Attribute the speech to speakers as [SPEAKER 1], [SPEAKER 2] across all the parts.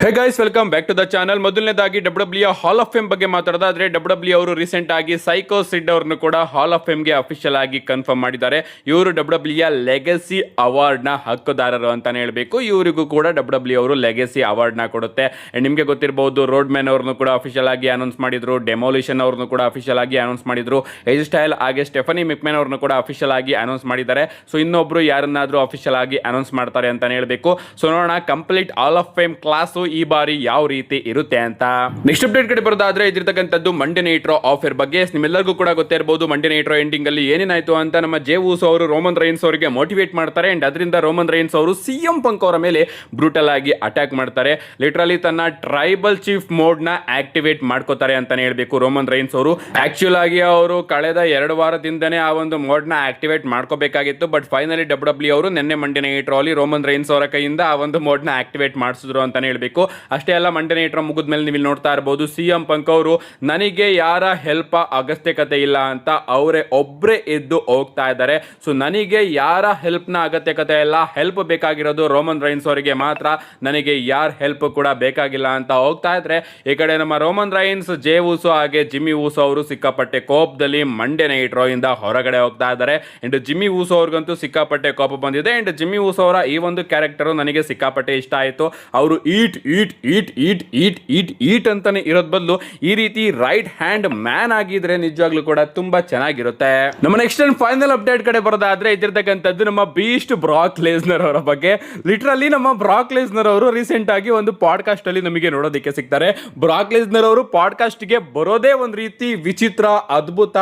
[SPEAKER 1] Hey guys, welcome back to the channel. ಮೊದಲನೇದಾಗಿ W hall of fame ಬಗ್ಗೆ ಮಾತಾಡೋದಾದ್ರೆ W ಅವರು ರೀಸೆಂಟ್ ಆಗಿ ಸೈಕೋ ಸಿಡ್ ಅವ್ರನ್ನು ಕೂಡ ಹಾಲ್ ಆಫ್ ಫೇಮ್ಗೆ ಅಫಿಷಿಯಲ್ ಆಗಿ ಕನ್ಫರ್ಮ್ ಮಾಡಿದ್ದಾರೆ. ಇವರು ಡಬ್ಲ್ಯೂ ಲೆಗಸಿ ಅವಾರ್ಡ್ನ ಹಕ್ಕುದಾರರು ಅಂತಾನೆ ಹೇಳಬೇಕು. ಇವರಿಗೂ ಕೂಡ ಡಬ್ಲ್ಯೂ ಅವರು ಲೆಗಸಿ ಅವಾರ್ಡ್ನ ಕೊಡುತ್ತೆ. ನಿಮಗೆ ಗೊತ್ತಿರಬಹುದು, ರೋಡ್ ಮ್ಯಾನ್ ಅವ್ರನ್ನು ಕೂಡ ಅಫಿಷಿಯಲ್ ಆಗಿ ಅನೌನ್ಸ್ ಮಾಡಿದ್ರು, ಡೆಮೋಲಿಷನ್ ಅವ್ರನ್ನು ಕೂಡ ಅಫಿಷಿಯಲ್ ಆಗಿ ಅನೌನ್ಸ್ ಮಾಡಿದ್ರು, ಏಜ್ ಸ್ಟೈಲ್ ಹಾಗೆ ಸ್ಟೆಫನಿ ಮೆಕ್ಮ್ಯಾನ್ ಅವ್ರನ್ನು ಕೂಡ ಅಫಿಷಿಯಲ್ ಆಗಿ ಅನೌನ್ಸ್ ಮಾಡಿದ್ದಾರೆ. ಸೊ ಇನ್ನೊಬ್ರು ಯಾರನ್ನಾದ್ರೂ ಅಫಿಷಿಯಲ್ ಆಗಿ ಅನೌನ್ಸ್ ಮಾಡ್ತಾರೆ ಅಂತಾನೆ ಹೇಳಬೇಕು. ಸೊ ನೋಡೋಣ complete hall of fame class ಈ ಬಾರಿ ಯಾವ ರೀತಿ ಇರುತ್ತೆ ಅಂತ. ನೆಕ್ಸ್ಟ್ ಅಪ್ಡೇಟ್ ಕಡೆ ಬರೋದಾದ್ರೆ ಇದಿರ್ತಕ್ಕಂಥದ್ದು ಮಂಡೇ ನೈಟ್ ರಾ ಆಫರ್ ಬಗ್ಗೆ. ನಿಮ್ಮೆಲ್ಲರಿಗೂ ಕೂಡ ಗೊತ್ತಿರಬಹುದು ಮಂಡೇ ನೈಟ್ ರಾ ಎಂಡಿಂಗ್ ಅಲ್ಲಿ ಏನೇನಾಯ್ತು ಅಂತ. ನಮ್ಮ ಜೇ ಊಸೋ ಅವರು ರೋಮನ್ ರೈನ್ಸ್ ಅವರಿಗೆ ಮೋಟಿವೇಟ್ ಮಾಡ್ತಾರೆ ಅಂಡ್ ಅದರಿಂದ ರೋಮನ್ ರೈನ್ಸ್ ಅವರು ಸಿಎಂ ಪಂಕ್ ಅವರ ಮೇಲೆ ಬ್ರೂಟಲ್ ಆಗಿ ಅಟ್ಯಾಕ್ ಮಾಡ್ತಾರೆ. ಲಿಟರಲಿ ತನ್ನ ಟ್ರೈಬಲ್ ಚೀಫ್ ಮೋಡ್ ನ ಆಕ್ಟಿವೇಟ್ ಮಾಡ್ಕೋತಾರೆ ಅಂತಾನೆ ಹೇಳ್ಬೇಕು ರೋಮನ್ ರೈನ್ಸ್ ಅವರು. ಆಕ್ಚುಲ್ ಆಗಿ ಅವರು ಕಳೆದ 2 ವಾರದಿಂದನೇ ಆ ಒಂದು ಮೋಡ್ ನ ಆಕ್ಟಿವೇಟ್ ಮಾಡ್ಕೋಬೇಕಾಗಿತ್ತು. ಬಟ್ ಫೈನಲಿ ಡಬ್ಲ್ಯೂ ಅವರು ನಿನ್ನೆ ಮಂಡೇ ನೈಟ್ ರಾ ಅಲ್ಲಿ ರೋಮನ್ ರೈನ್ಸ್ ಅವರ ಕೈಯಿಂದ ಆ ಒಂದು ಮೋಡ್ ನ ಆಕ್ಟಿವೇಟ್ ಮಾಡಿಸಿದ್ರು ಅಂತಾನೆ ಹೇಳ್ಬೇಕು. ಅಷ್ಟೇ ಅಲ್ಲ, ಮಂಡೇ ನೈಟ್ ರಾ ಮುಗಿದ ಮೇಲೆ ನೀವು ನೋಡ್ತಾ ಇರಬಹುದು ಸಿಎಂ ಪಂಕ್ ಅವರು ನನಗೆ ಯಾರ ಹೆಲ್ಪ್ ಅಗತ್ಯಕತೆ ಇಲ್ಲ ಅಂತ ಅವರೇ ಒಬ್ಬರೇ ಎದ್ದು ಹೋಗ್ತಾ ಇದ್ದಾರೆ. ಸೊ ನನಗೆ ಯಾರ ಹೆಲ್ಪ್ ನ ಅಗತ್ಯಕತೆ ಇಲ್ಲ, ಹೆಲ್ಪ್ ಬೇಕಾಗಿರೋದು ರೋಮನ್ ರೈನ್ಸ್ ಅವರಿಗೆ ಮಾತ್ರ, ನನಗೆ ಯಾರ ಹೆಲ್ಪ್ ಕೂಡ ಬೇಕಾಗಿಲ್ಲ ಅಂತ ಹೋಗ್ತಾ ಇದ್ರೆ ಈ ಕಡೆ ನಮ್ಮ ರೋಮನ್ ರೈನ್ಸ್, ಜೇ ಊಸೋ ಹಾಗೆ ಜಿಮ್ಮಿ ಊಸೋ ಅವರು ಸಿಕ್ಕಾಪಟ್ಟೆ ಕೋಪದಲ್ಲಿ ಮಂಡೇ ನೈಟ್ ರಾ ಇಂದ ಹೊರಗಡೆ ಹೋಗ್ತಾ ಇದ್ದಾರೆ. ಅಂಡ್ ಜಿಮ್ಮಿ ಊಸೋ ಅವ್ರಿಗಂತೂ ಸಿಕ್ಕಾಪಟ್ಟೆ ಕೋಪ ಬಂದಿದೆ. ಅಂಡ್ ಜಿಮ್ಮಿ ಊಸೋ ಅವರ ಈ ಒಂದು ಕ್ಯಾರೆಕ್ಟರ್ ನನಗೆ ಸಿಕ್ಕಾಪಟ್ಟೆ ಇಷ್ಟ ಆಯಿತು. ಅವರು ಈಟ್ ಈಟ್ ಈಟ್ ಈಟ್ ಈಟ್ ಈಟ್ ಈಟ್ ಅಂತಾನೆ ಇರೋದ್ ಬದಲು ಈ ರೀತಿ ರೈಟ್ ಹ್ಯಾಂಡ್ ಮ್ಯಾನ್ ಆಗಿದ್ರೆ ನಿಜವಾಗ್ಲೂ ಕೂಡ ತುಂಬಾ ಚೆನ್ನಾಗಿರುತ್ತೆ. ನಮ್ಮ ನೆಕ್ಸ್ಟ್ ಅಂಡ್ ಫೈನಲ್ ಅಪ್ಡೇಟ್ ಕಡೆ ಬರೋದಾದ್ರೆ ಇದಿರ್ತಕ್ಕಂಥದ್ದು ನಮ್ಮ ಬೀಸ್ಟ್ ಬ್ರಾಕ್ ಲೆಸ್ನರ್ ಅವರ ಬಗ್ಗೆ. ಲಿಟರಲಿ ನಮ್ಮ ಬ್ರಾಕ್ ಲೆಸ್ನರ್ ಅವರು ರೀಸೆಂಟ್ ಆಗಿ ಒಂದು ಪಾಡ್ಕಾಸ್ಟ್ ಅಲ್ಲಿ ನಮಗೆ ನೋಡೋದಕ್ಕೆ ಸಿಗ್ತಾರೆ. ಬ್ರಾಕ್ ಲೆಸ್ನರ್ ಅವರು ಪಾಡ್ಕಾಸ್ಟ್ ಗೆ ಬರೋದೇ ಒಂದು ರೀತಿ ವಿಚಿತ್ರ, ಅದ್ಭುತ,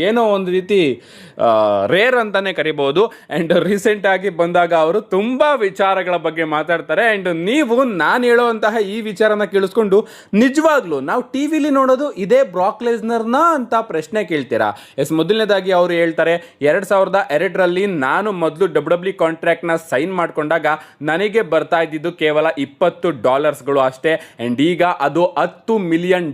[SPEAKER 1] ಏನೋ ಒಂದು ರೀತಿ ರೇರ್ ಅಂತಾನೆ ಕರಿಬಹುದು. ಅಂಡ್ ರೀಸೆಂಟ್ ಆಗಿ ಬಂದಾಗ ಅವರು ತುಂಬಾ ವಿಚಾರಗಳ ಬಗ್ಗೆ ಮಾತಾಡ್ತಾರೆ. ಅಂಡ್ ನೀವು ನಾನು ಹೇಳುವಂತಹ ಈ ವಿಚಾರನ ಕೇಳಿಸ್ಕೊಂಡು ನಿಜವಾಗ್ಲೂ ನಾವು ಟಿವಿಲಿ ನೋಡೋದು ಇದೇ ಬ್ರಾಕ್ ಲೆಸ್ನರ್ನ ಅಂತ ಪ್ರಶ್ನೆ ಕೇಳ್ತೀರಾ? ಎಸ್, ಮೊದಲನೇದಾಗಿ ಅವರು ಹೇಳ್ತಾರೆ 2002ರಲ್ಲಿ ನಾನು ಮೊದಲು ಡಬ್ಲ್ಯೂ ಕಾಂಟ್ರಾಕ್ಟ್ ನ ಸೈನ್ ಮಾಡ್ಕೊಂಡಾಗ ನನಗೆ ಬರ್ತಾ ಇದ್ದಿದ್ದು ಕೇವಲ $20 ಅಷ್ಟೇ. ಅಂಡ್ ಈಗ ಅದು $10 ಮಿಲಿಯನ್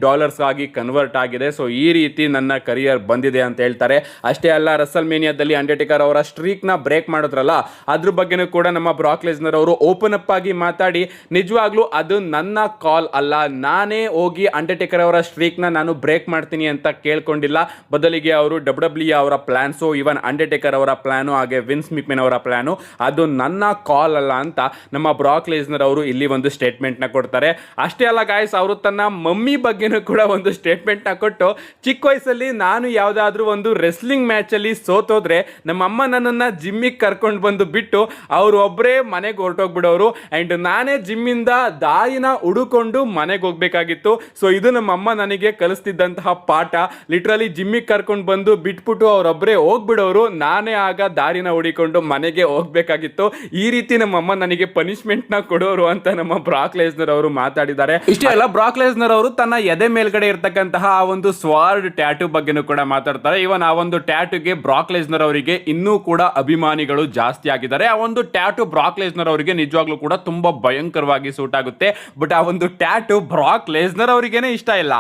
[SPEAKER 1] ಆಗಿ ಕನ್ವರ್ಟ್ ಆಗಿದೆ. ಸೊ ಈ ರೀತಿ ನನ್ನ ಕರಿಯರ್ ಬಂದಿದೆ ಅಂತ ಹೇಳ್ತಾರೆ. ಅಷ್ಟೇ ಅಲ್ಲ, ರಸಲ್ ಮೇನಿಯಾದಲ್ಲಿ ಅಂಡರ್ಟೇಕರ್ ಅವರ ಸ್ಟ್ರೀಕ್ ನ ಬ್ರೇಕ್ ಮಾಡಿದ್ರಲ್ಲ, ಅದ್ರ ಬಗ್ಗೆನೂ ಕೂಡ ನಮ್ಮ ಬ್ರಾಕ್ ಲೆಸ್ನರ್ ಅವರು ಓಪನ್ ಅಪ್ ಆಗಿ ಮಾತಾಡಿ ನಿಜವಾಗ್ಲೂ ಅದು ನನ್ನ ಕಾಲ್ ಅಲ್ಲ, ನಾನೇ ಹೋಗಿ ಅಂಡರ್ಟೇಕರ್ ಅವರ ಸ್ಟ್ರೀಕ್ ನ ನಾನು ಬ್ರೇಕ್ ಮಾಡ್ತೀನಿ ಅಂತ ಕೇಳ್ಕೊಂಡಿಲ್ಲ. ಬದಲಿಗೆ ಅವರು ಡಬ್ಲ್ಯೂ ಅವರ ಪ್ಲಾನ್ಸು, ಇವನ್ ಅಂಡರ್ಟೇಕರ್ ಅವರ ಪ್ಲಾನು ಹಾಗೆ ವಿನ್ಸ್ ಮಿಕ್ಮೆನ್ ಅವರ ಪ್ಲಾನು ಅದು ನನ್ನ ಕಾಲ್ ಅಲ್ಲ ಅಂತ ನಮ್ಮ ಬ್ರಾಕ್ ಲೆಸ್ನರ್ ಅವರು ಇಲ್ಲಿ ಒಂದು ಸ್ಟೇಟ್ಮೆಂಟ್ ನ ಕೊಡ್ತಾರೆ. ಅಷ್ಟೇ ಅಲ್ಲ ಗಾಯ್ಸ್, ಅವರು ತನ್ನ ಮಮ್ಮಿ ಬಗ್ಗೆನೂ ಕೂಡ ಒಂದು ಸ್ಟೇಟ್ಮೆಂಟ್ ನ ಕೊಟ್ಟು, ಚಿಕ್ಕ ವಯಸ್ಸಲ್ಲಿ ನಾನು ಯಾವ್ದಾದ್ರು ಒಂದು ರೆಸ್ಲಿಂಗ್ ಮ್ಯಾಚ್ ಅಲ್ಲಿ ಸೋತೋದ್ರೆ ನಮ್ಮ ಅಮ್ಮ ನನ್ನನ್ನ ಜಿಮ್ಮಿಗೆ ಕರ್ಕೊಂಡು ಬಂದು ಬಿಟ್ಟು ಅವರು ಒಬ್ಬರೇ ಮನೆಗೆ ಹೊರಟೋಗ್ಬಿಡೋರು. ಅಂಡ್ ನಾನೇ ಜಿಮ್ಮಿಂದ ದಾರಿನ ಹುಡುಕೊಂಡು ಮನೆಗೆ ಹೋಗ್ಬೇಕಾಗಿತ್ತು. ಸೊ ಇದು ನಮ್ಮ ಅಮ್ಮ ನನಗೆ ಕಲಿಸ್ತಿದ್ದಂತಹ ಪಾಠ. ಲಿಟ್ರಲಿ ಜಿಮ್ಮಿಗೆ ಕರ್ಕೊಂಡು ಬಂದು ಬಿಟ್ಬಿಟ್ಟು ಅವರೊಬ್ಬರೇ ಹೋಗ್ಬಿಡೋರು, ನಾನೇ ಆಗ ದಾರಿನ ಹುಡಿಕೊಂಡು ಮನೆಗೆ ಹೋಗ್ಬೇಕಾಗಿತ್ತು. ಈ ರೀತಿ ನಮ್ಮ ಅಮ್ಮ ನನಗೆ ಪನಿಷ್ಮೆಂಟ್ ನ ಕೊಡೋರು ಅಂತ ನಮ್ಮ ಬ್ರಾಕ್ ಲೆಸ್ನರ್ ಅವರು ಮಾತಾಡಿದ್ದಾರೆ. ಇಷ್ಟೇ ಅಲ್ಲ, ಬ್ರಾಕ್ ಲೆಸ್ನರ್ ಅವರು ತನ್ನ ಎದೆ ಮೇಲ್ಗಡೆ ಇರ್ತಕ್ಕಂತಹ ಆ ಒಂದು ಸ್ವಾರ್ಡ್ ಟ್ಯಾಟೂ ಬಗ್ಗೆನೂ ಕೂಡ ಮಾತಾಡ್ತಾರೆ. ಇವನ್ ಆ ಒಂದು ಟ್ಯಾಟೂಗೆ ಬ್ರಾಕ್ ಲೆಸ್ನರ್ ಅವರಿಗೆ ಇನ್ನೂ ಕೂಡ ಅಭಿಮಾನಿಗಳು ಜಾಸ್ತಿ ಆಗಿದ್ದಾರೆ. ಆ ಒಂದು ಟ್ಯಾಟೂ ಬ್ರಾಕ್ ಲೆಸ್ನರ್ ಅವರಿಗೆ ನಿಜವಾಗ್ಲೂ ಕೂಡ ತುಂಬಾ ಭಯಂಕರವಾಗಿ ಸೂಟ್ ಆಗುತ್ತೆ. ಬಟ್ ಆ ಒಂದು ಟ್ಯಾಟೂ ಬ್ರಾಕ್ ಲೆಸ್ನರ್ ಅವರಿಗೇನೆ ಇಷ್ಟ ಇಲ್ಲ.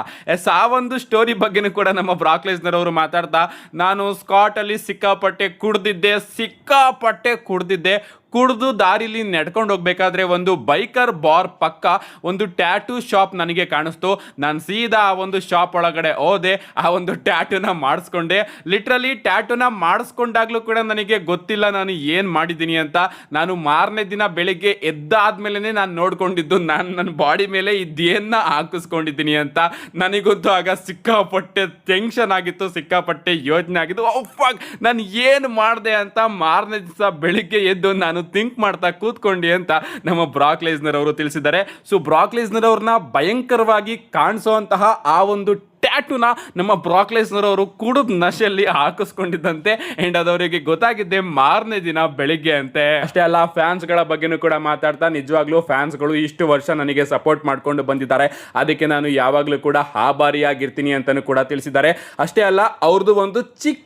[SPEAKER 1] ಆ ಒಂದು ಸ್ಟೋರಿ ಬಗ್ಗೆನೂ ಕೂಡ ನಮ್ಮ ಬ್ರಾಕ್ ಲೆಸ್ನರ್ ಅವರು ಮಾತಾಡ್ತಾ, ನಾನು ಸ್ಕಾಟ್ ಅಲ್ಲಿ ಸಿಕ್ಕಾಪಟ್ಟೆ ಕುಡ್ದಿದ್ದೆ, ಕುಡಿದು ದಾರಿಲಿ ನಡ್ಕೊಂಡು ಹೋಗ್ಬೇಕಾದ್ರೆ ಒಂದು ಬೈಕರ್ ಬಾರ್ ಪಕ್ಕ ಒಂದು ಟ್ಯಾಟೂ ಶಾಪ್ ನನಗೆ ಕಾಣಿಸ್ತು. ನಾನು ಸೀದಾ ಆ ಒಂದು ಶಾಪ್ ಒಳಗಡೆ ಹೋದೆ, ಆ ಒಂದು ಟ್ಯಾಟೂನ ಮಾಡಿಸ್ಕೊಂಡೆ. ಲಿಟ್ರಲಿ ಟ್ಯಾಟೂನ ಮಾಡಿಸ್ಕೊಂಡಾಗ್ಲೂ ಕೂಡ ನನಗೆ ಗೊತ್ತಿಲ್ಲ ನಾನು ಏನು ಮಾಡಿದ್ದೀನಿ ಅಂತ. ನಾನು ಮಾರನೇ ದಿನ ಬೆಳಿಗ್ಗೆ ಎದ್ದಾದ್ಮೇಲೆ ನಾನು ನೋಡ್ಕೊಂಡಿದ್ದು ನಾನು ನನ್ನ ಬಾಡಿ ಮೇಲೆ ಇದೇನ ಹಾಕಿಸ್ಕೊಂಡಿದ್ದೀನಿ ಅಂತ. ನನಗಂತೂ ಆಗ ಸಿಕ್ಕಾಪಟ್ಟೆ ಟೆನ್ಷನ್ ಆಗಿತ್ತು, ಸಿಕ್ಕಾಪಟ್ಟೆ ಯೋಚನೆ ಆಗಿತ್ತು. ನಾನು ಏನು ಮಾಡಿದೆ ಅಂತ ಮಾರನೇ ದಿವಸ ಬೆಳಿಗ್ಗೆ ಎದ್ದು ನಾನು ಥಿಂಕ್ ಮಾಡ್ತಾ ಕೂತ್ಕೊಂಡಿ ಅಂತ ನಮ್ಮ ಬ್ರಾಕ್ ಲೆಸ್ನರ್ ಅವರು ತಿಳಿಸಿದ್ದಾರೆ. ಸೊ ಬ್ರಾಕ್ ಲೆಸ್ನರ್ ಅವ್ರನ್ನ ಭಯಂಕರವಾಗಿ ಕಾಣಿಸುವಂತಹ ಆ ಒಂದು ಟ್ಯಾಟೂನ ನಮ್ಮ ಬ್ರಾಕ್ ಲೆಸ್ನರ್ ಅವರು ಕುಡಿದ ನಶೆಯಲ್ಲಿ ಹಾಕಿಸ್ಕೊಂಡಿದ್ದಂತೆ. ಅಂಡ್ ಅದವರಿಗೆ ಗೊತ್ತಾಗಿದ್ದೆ ಮಾರನೇ ದಿನ ಬೆಳಿಗ್ಗೆ ಅಂತೆ. ಅಷ್ಟೇ ಅಲ್ಲ, ಫ್ಯಾನ್ಸ್ಗಳ ಬಗ್ಗೆನೂ ಕೂಡ ಮಾತಾಡ್ತಾ, ನಿಜವಾಗ್ಲೂ ಫ್ಯಾನ್ಸ್ಗಳು ಇಷ್ಟು ವರ್ಷ ನನಗೆ ಸಪೋರ್ಟ್ ಮಾಡ್ಕೊಂಡು ಬಂದಿದ್ದಾರೆ, ಅದಕ್ಕೆ ನಾನು ಯಾವಾಗಲೂ ಕೂಡ ಆಭಾರಿಯಾಗಿರ್ತೀನಿ ಅಂತಲೂ ಕೂಡ ತಿಳಿಸಿದ್ದಾರೆ. ಅಷ್ಟೇ ಅಲ್ಲ, ಅವ್ರದ್ದು ಒಂದು ಚಿಕ್ಕ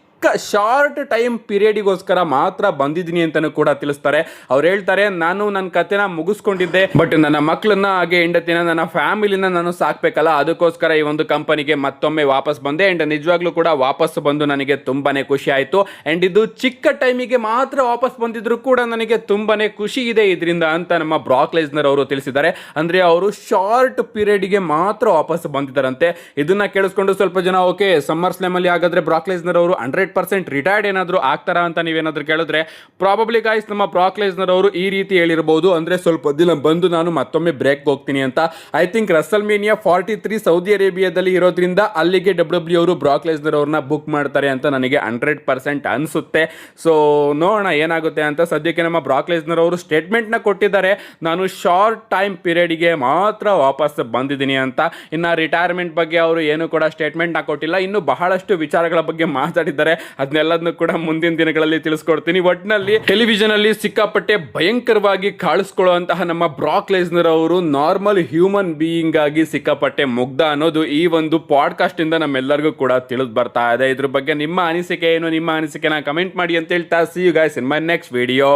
[SPEAKER 1] ಶಾರ್ಟ್ ಟೈಮ್ ಪೀರಿಯಡಿಗೋಸ್ಕರ ಮಾತ್ರ ಬಂದಿದ್ದೀನಿ ಅಂತಾನೂ ಕೂಡ ತಿಳಿಸ್ತಾರೆ. ಅವ್ರು ಹೇಳ್ತಾರೆ, ನಾನು ನನ್ನ ಕತೆನ ಮುಗಿಸ್ಕೊಂಡಿದ್ದೆ, ಬಟ್ ನನ್ನ ಮಕ್ಕಳನ್ನ ಹಾಗೆ ಹೆಂಡತಿನ ನನ್ನ ಫ್ಯಾಮಿಲಿನ ನಾನು ಸಾಕ್ಬೇಕಲ್ಲ, ಅದಕ್ಕೋಸ್ಕರ ಈ ಒಂದು ಕಂಪನಿಗೆ ಮತ್ತೊಮ್ಮೆ ವಾಪಸ್ ಬಂದೆ. ಅಂಡ್ ನಿಜವಾಗ್ಲೂ ಕೂಡ ವಾಪಸ್ ಬಂದು ನನಗೆ ತುಂಬಾನೇ ಖುಷಿ ಆಯ್ತು. ಅಂಡ್ ಇದು ಚಿಕ್ಕ ಟೈಮಿಗೆ ಮಾತ್ರ ವಾಪಸ್ ಬಂದಿದ್ರು ಕೂಡ ನನಗೆ ತುಂಬಾನೇ ಖುಷಿ ಇದೆ ಇದರಿಂದ ಅಂತ ನಮ್ಮ ಬ್ರಾಕ್ ಲೆಸ್ನರ್ ಅವರು ತಿಳಿಸಿದ್ದಾರೆ. ಅಂದ್ರೆ ಅವರು ಶಾರ್ಟ್ ಪೀರಿಯಡ್ಗೆ ಮಾತ್ರ ವಾಪಸ್ ಬಂದಿದ್ದಾರಂತೆ. ಇದನ್ನ ಕೇಳಿಸ್ಕೊಂಡು ಸ್ವಲ್ಪ ಜನ ಓಕೆ ಸಮ್ಮರ್ ಸ್ಲಾಮ್ ಅಲ್ಲಿ ಹಾಗಾದ್ರೆ ಬ್ರಾಕ್ ಲೆಸ್ನರ್ ಅವರು 100% ರಿಟೈರ್ಡ್ ಏನಾದ್ರು ಆಗ್ತಾರಾ ಅಂತ ನೀವೇನಾದ್ರೂ ಕೇಳಿದ್ರೆ, ಪ್ರಾಬಬ್ಲಿ ಗಾಯ್ಸ್ ನಮ್ಮ ಬ್ರಾಕ್ ಲೆಸ್ನರ್ ಅವರು ಈ ರೀತಿ ಹೇಳಿರಬಹುದು, ಅಂದ್ರೆ ಸ್ವಲ್ಪ ದಿನ ಬಂದು ನಾನು ಮತ್ತೊಮ್ಮೆ ಬ್ರೇಕ್ ಹೋಗ್ತೀನಿ ಅಂತ. ಐ ಥಿಂಕ್ ರಸಲ್ಮೇನಿಯಾ 43 ಸೌದಿ ಅರೇಬಿಯಾದಲ್ಲಿ ಇರೋದ್ರಿಂದ ಅಲ್ಲಿಗೆ ಡಬ್ಲ್ಯೂ ಅವರು ಬ್ರಾಕ್ ಲೆಸ್ನರ್ ಅವ್ರನ್ನ ಬುಕ್ ಮಾಡ್ತಾರೆ ಅಂತ ನನಗೆ 100% ಅನಿಸುತ್ತೆ. ಸೊ ನೋಡೋಣ ಏನಾಗುತ್ತೆ ಅಂತ. ಸದ್ಯಕ್ಕೆ ನಮ್ಮ ಬ್ರಾಕ್ ಲೆಸ್ನರ್ ಅವರು ಸ್ಟೇಟ್ಮೆಂಟ್ನ ಕೊಟ್ಟಿದ್ದಾರೆ, ನಾನು ಶಾರ್ಟ್ ಟೈಮ್ ಪೀರಿಯಡ್ಗೆ ಮಾತ್ರ ವಾಪಸ್ ಬಂದಿದ್ದೀನಿ ಅಂತ. ಇನ್ನು ರಿಟೈರ್ಮೆಂಟ್ ಬಗ್ಗೆ ಅವರು ಏನು ಕೂಡ ಸ್ಟೇಟ್ಮೆಂಟ್ನ ಕೊಟ್ಟಿಲ್ಲ. ಇನ್ನು ಬಹಳಷ್ಟು ವಿಚಾರಗಳ ಬಗ್ಗೆ ಮಾತಾಡಿದ್ದಾರೆ, ಅದನ್ನೆಲ್ಲದನ್ನು ಕೂಡ ಮುಂದಿನ ದಿನಗಳಲ್ಲಿ ತಿಳಿಸ್ಕೊಡ್ತೀನಿ. ಒಟ್ಟಿನಲ್ಲಿ ಟೆಲಿವಿಷನ್ ಅಲ್ಲಿ ಸಿಕ್ಕಾಪಟ್ಟೆ ಭಯಂಕರವಾಗಿ ಕಾಣಿಸ್ಕೊಳ್ಳುವಂತಹ ನಮ್ಮ ಬ್ರಾಕ್ ಲೆಸ್ನರ್ ಅವರು ನಾರ್ಮಲ್ ಹ್ಯೂಮನ್ ಬೀಯಿಂಗ್ ಆಗಿ ಸಿಕ್ಕಾಪಟ್ಟೆ ಮುಗ್ಧ ಅನ್ನೋದು ಈ ಒಂದು ಪಾಡ್ಕಾಸ್ಟ್ ಇಂದ ನಮ್ಮೆಲ್ಲರಿಗೂ ಕೂಡ ತಿಳಿದು ಬರ್ತಾ ಇದೆ. ಇದ್ರ ಬಗ್ಗೆ ನಿಮ್ಮ ಅನಿಸಿಕೆ ಏನು? ನಿಮ್ಮ ಅನಿಸಿಕೆನ ಕಮೆಂಟ್ ಮಾಡಿ ಅಂತ ಹೇಳ್ತಾ, see you guys in my next video.